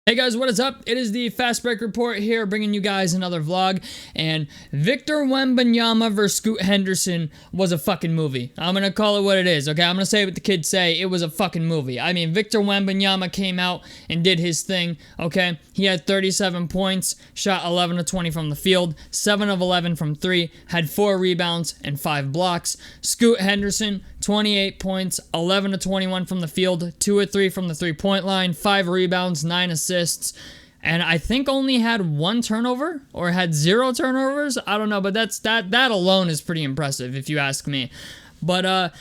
Hey guys, what is up? It is the Fast Break Report here, bringing you guys another vlog, and Victor Wembanyama vs. Scoot Henderson was a fucking movie. I'm gonna call it what it is, okay? I'm gonna say what the kids say. It was a fucking movie. I mean, Victor Wembanyama came out and did his thing, okay? He had 37 points, shot 11 of 20 from the field, 7 of 11 from 3, had 4 rebounds and 5 blocks. Scoot Henderson, 28 points, 11 of 21 from the field, 2 of 3 from the three-point line, 5 rebounds, 9 assists, and I think only had 1 turnover or had 0 turnovers. I don't know, but that alone is pretty impressive if you ask me. But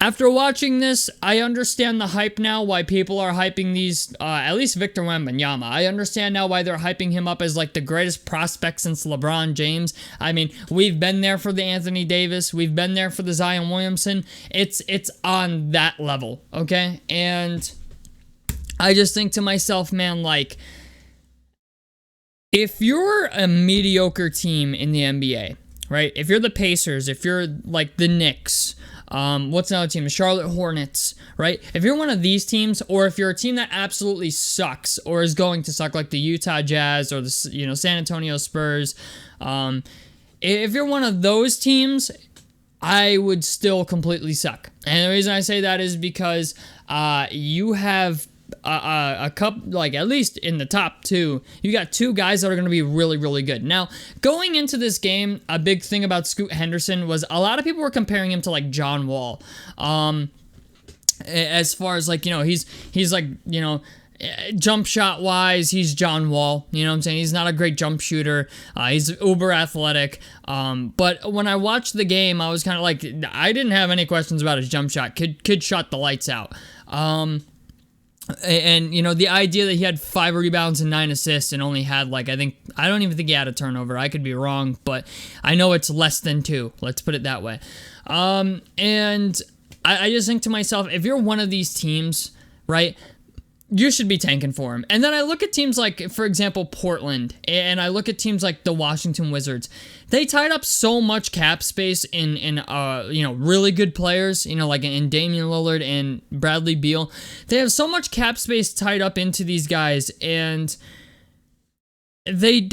after watching this, I understand the hype now, why people are hyping these, at least Victor Wembanyama. I understand now why they're hyping him up as like the greatest prospect since LeBron James. I mean, we've been there for the Anthony Davis. We've been there for the Zion Williamson. It's on that level, okay? And I just think to myself, man, like, if you're a mediocre team in the NBA, right? If you're the Pacers, if you're like the Knicks, what's another team? The Charlotte Hornets, right? If you're one of these teams, or if you're a team that absolutely sucks or is going to suck, like the Utah Jazz or the San Antonio Spurs, if you're one of those teams, I would still completely suck. And the reason I say that is because you have a couple, like at least in the top 2, you got 2 guys that are going to be really, really good. Now, going into this game, a big thing about Scoot Henderson was a lot of people were comparing him to like John Wall. As far as like, he's like, jump shot wise, he's John Wall. You know what I'm saying? He's not a great jump shooter. He's uber athletic. But when I watched the game, I was kind of like, I didn't have any questions about his jump shot. Kid shot the lights out. And the idea that he had 5 rebounds and 9 assists and only had like, I don't even think he had a turnover. I could be wrong, but I know it's less than 2. Let's put it that way. And I just think to myself, if you're one of these teams, right, you should be tanking for him. And then I look at teams like, for example, Portland, and I look at teams like the Washington Wizards. They tied up so much cap space in really good players, like in Damian Lillard and Bradley Beal. They have so much cap space tied up into these guys, and they're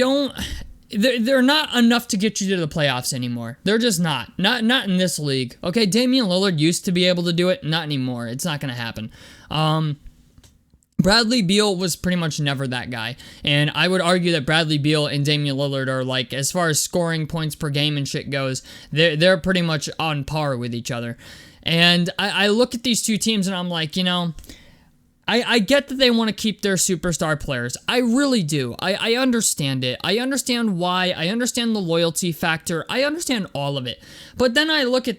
not enough to get you to the playoffs anymore. They're just not in this league. Okay, Damian Lillard used to be able to do it, not anymore. It's not going to happen. Bradley Beal was pretty much never that guy, and I would argue that Bradley Beal and Damian Lillard are like, as far as scoring points per game and shit goes, they're pretty much on par with each other. And I look at these 2 teams and I'm like, I get that they want to keep their superstar players. I really do. I understand it. I understand why. I understand the loyalty factor. I understand all of it. But then I look at,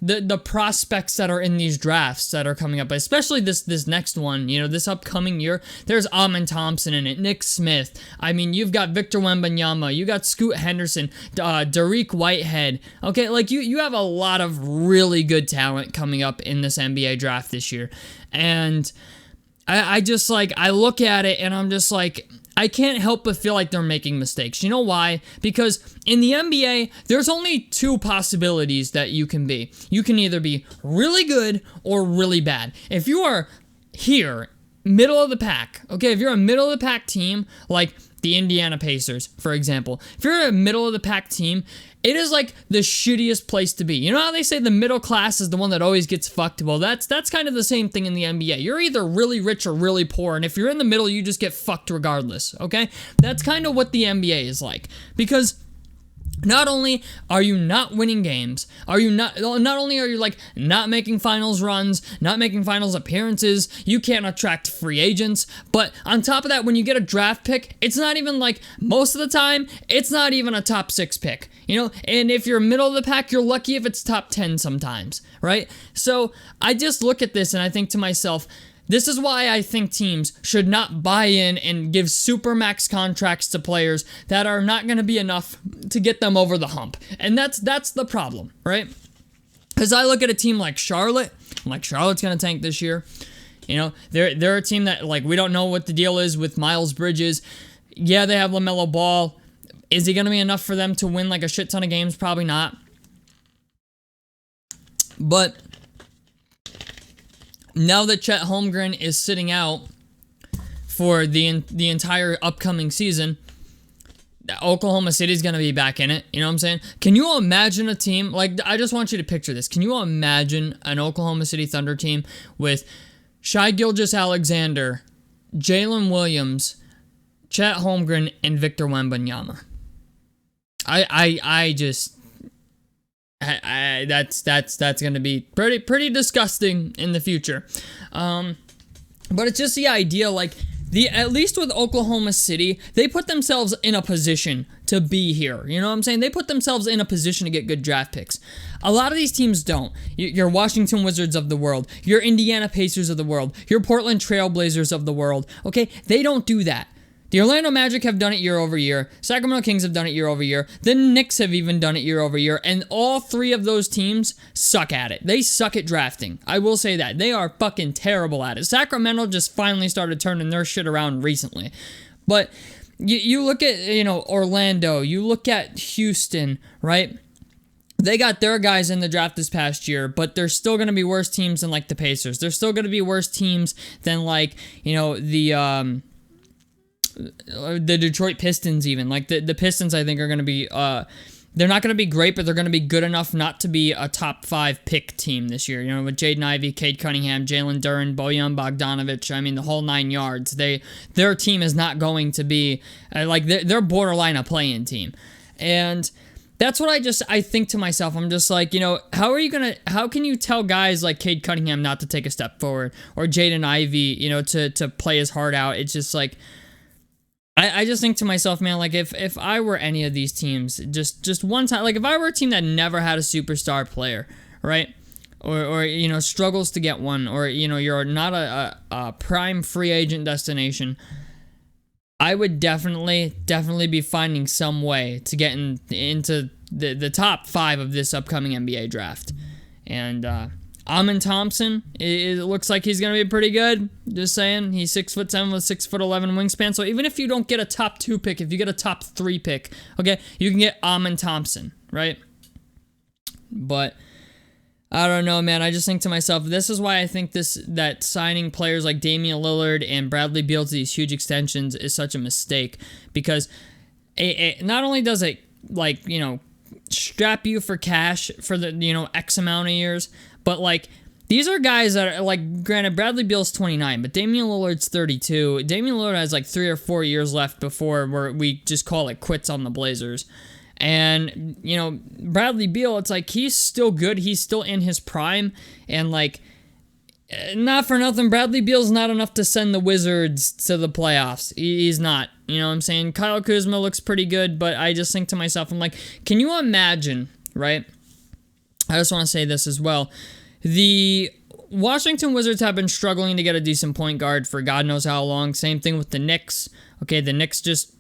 the prospects that are in these drafts that are coming up, especially this next one, this upcoming year. There's Amen Thompson in it, Nick Smith. I mean, you've got Victor Wembanyama, you got Scoot Henderson, Dariq Whitehead. Okay, like you have a lot of really good talent coming up in this NBA draft this year. And I just like, I look at it and I'm just like, I can't help but feel like they're making mistakes. You know why? Because in the NBA, there's only 2 possibilities that you can be. You can either be really good or really bad. If you are here, middle of the pack, okay, if you're a middle of the pack team, like the Indiana Pacers, for example, if you're a middle of the pack team, it is like the shittiest place to be. You know how they say the middle class is the one that always gets fucked? Well, that's kind of the same thing in the NBA. You're either really rich or really poor, and if you're in the middle, you just get fucked regardless, okay? That's kind of what the NBA is like. Because not only are you not winning games, not only are you like not making finals runs, not making finals appearances, you can't attract free agents, but on top of that, when you get a draft pick, it's not even like, most of the time, it's not even a top 6 pick, and if you're middle of the pack, you're lucky if it's top 10 sometimes, right? So I just look at this and I think to myself, this is why I think teams should not buy in and give supermax contracts to players that are not going to be enough to get them over the hump. And that's the problem, right? Because I look at a team like Charlotte, I'm like, Charlotte's going to tank this year. They're a team that, like, we don't know what the deal is with Miles Bridges. Yeah, they have LaMelo Ball. Is he going to be enough for them to win like a shit ton of games? Probably not. But now that Chet Holmgren is sitting out for the entire upcoming season, Oklahoma City's going to be back in it. You know what I'm saying? Can you imagine a team, like, I just want you to picture this. Can you imagine an Oklahoma City Thunder team with Shai Gilgeous-Alexander, Jalen Williams, Chet Holmgren, and Victor Wembanyama? That's going to be pretty disgusting in the future. But it's just the idea, like, at least with Oklahoma City, they put themselves in a position to be here. You know what I'm saying? They put themselves in a position to get good draft picks. A lot of these teams don't. Your Washington Wizards of the world, your Indiana Pacers of the world, your Portland Trail Blazers of the world, okay? They don't do that. The Orlando Magic have done it year over year. Sacramento Kings have done it year over year. The Knicks have even done it year over year. And all three of those teams suck at it. They suck at drafting. I will say that. They are fucking terrible at it. Sacramento just finally started turning their shit around recently. But you look at, Orlando. You look at Houston, right? They got their guys in the draft this past year, but they're still going to be worse teams than, like, the Pacers. They're still going to be worse teams than, like, the Detroit Pistons even. Like, the Pistons, I think, are going to be, they're not going to be great, but they're going to be good enough not to be a top 5 pick team this year. With Jaden Ivey, Cade Cunningham, Jalen Duren, Bojan Bogdanovic, I mean, the whole 9 yards. Their team is not going to be, they're borderline a play-in team. And that's what I think to myself. I'm just like, how can you tell guys like Cade Cunningham not to take a step forward, or Jaden Ivey, to play his heart out? It's just like, I just think to myself, man, like, if I were any of these teams, just one time, like, if I were a team that never had a superstar player, right, or struggles to get one, or, you're not a prime free agent destination, I would definitely be finding some way to get into the top 5 of this upcoming NBA draft. And Amen Thompson, it looks like he's going to be pretty good. Just saying. He's 6'7" with 6'11" wingspan. So even if you don't get a top 2 pick, if you get a top 3 pick, okay, you can get Amen Thompson, right? But I don't know, man. I just think to myself, this is why I think that signing players like Damian Lillard and Bradley Beal to these huge extensions is such a mistake. Because it not only does it, strap you for cash for the, X amount of years, but, these are guys that are, granted, Bradley Beal's 29, but Damian Lillard's 32. Damian Lillard has, 3 or 4 years left before we just call it quits on the Blazers. And, Bradley Beal, it's like, he's still good. He's still in his prime. And, not for nothing, Bradley Beal's not enough to send the Wizards to the playoffs. He's not. You know what I'm saying? Kyle Kuzma looks pretty good, but I just think to myself, I'm like, can you imagine, right? I just want to say this as well. The Washington Wizards have been struggling to get a decent point guard for God knows how long. Same thing with the Knicks. Okay, the Knicks just,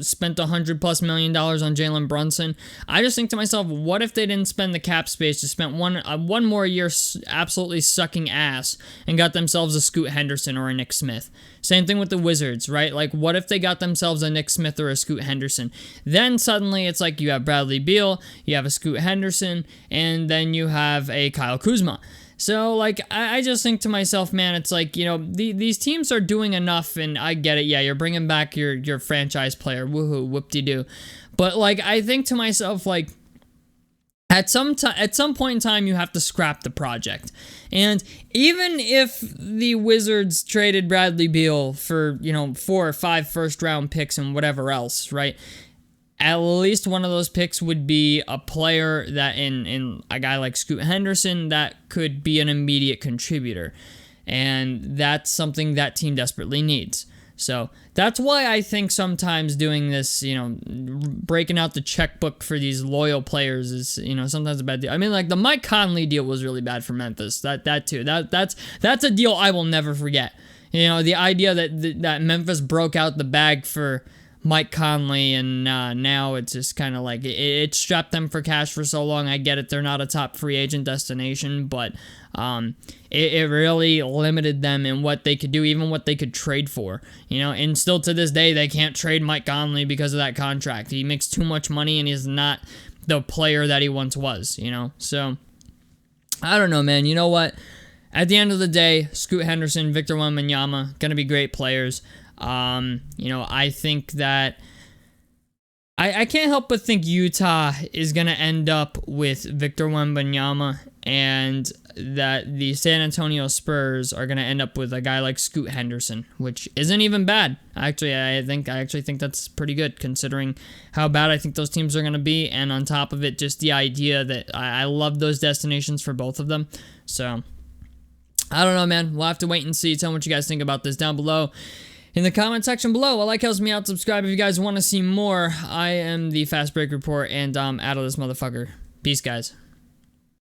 spent $100+ million on Jalen Brunson. I just think to myself, what if they didn't spend the cap space, just spent one more year absolutely sucking ass and got themselves a Scoot Henderson or a Nick Smith? Same thing with the Wizards, right? What if they got themselves a Nick Smith or a Scoot Henderson? Then suddenly it's like you have Bradley Beal, you have a Scoot Henderson, and then you have a Kyle Kuzma. So, I just think to myself, man, it's like, these teams are doing enough, and I get it. Yeah, you're bringing back your franchise player. Woohoo, whoop-de-doo. But, I think to myself, at some point in time, you have to scrap the project. And even if the Wizards traded Bradley Beal for, 4 or 5 first-round picks and whatever else, right? At least one of those picks would be a player that in a guy like Scoot Henderson that could be an immediate contributor. And that's something that team desperately needs. So that's why I think sometimes doing this, breaking out the checkbook for these loyal players is, sometimes a bad deal. I mean, the Mike Conley deal was really bad for Memphis. That too. That's a deal I will never forget. The idea that Memphis broke out the bag for Mike Conley, and now it's just kind of it strapped them for cash for so long. I get it, they're not a top free agent destination, but it really limited them in what they could do, even what they could trade for. And still to this day, they can't trade Mike Conley because of that contract. He makes too much money, and he's not the player that he once was, So, I don't know, man. You know what? At the end of the day, Scoot Henderson, Victor Wembanyama, going to be great players. I think that I can't help but think Utah is going to end up with Victor Wembanyama, and that the San Antonio Spurs are going to end up with a guy like Scoot Henderson, which isn't even bad. Actually, I actually think that's pretty good considering how bad I think those teams are going to be, and on top of it, just the idea that I love those destinations for both of them. So, I don't know, man. We'll have to wait and see. Tell me what you guys think about this down below in the comment section below. Like, helps me out. Subscribe if you guys want to see more. I am the Fast Break Report, and I'm out of this motherfucker. Peace, guys.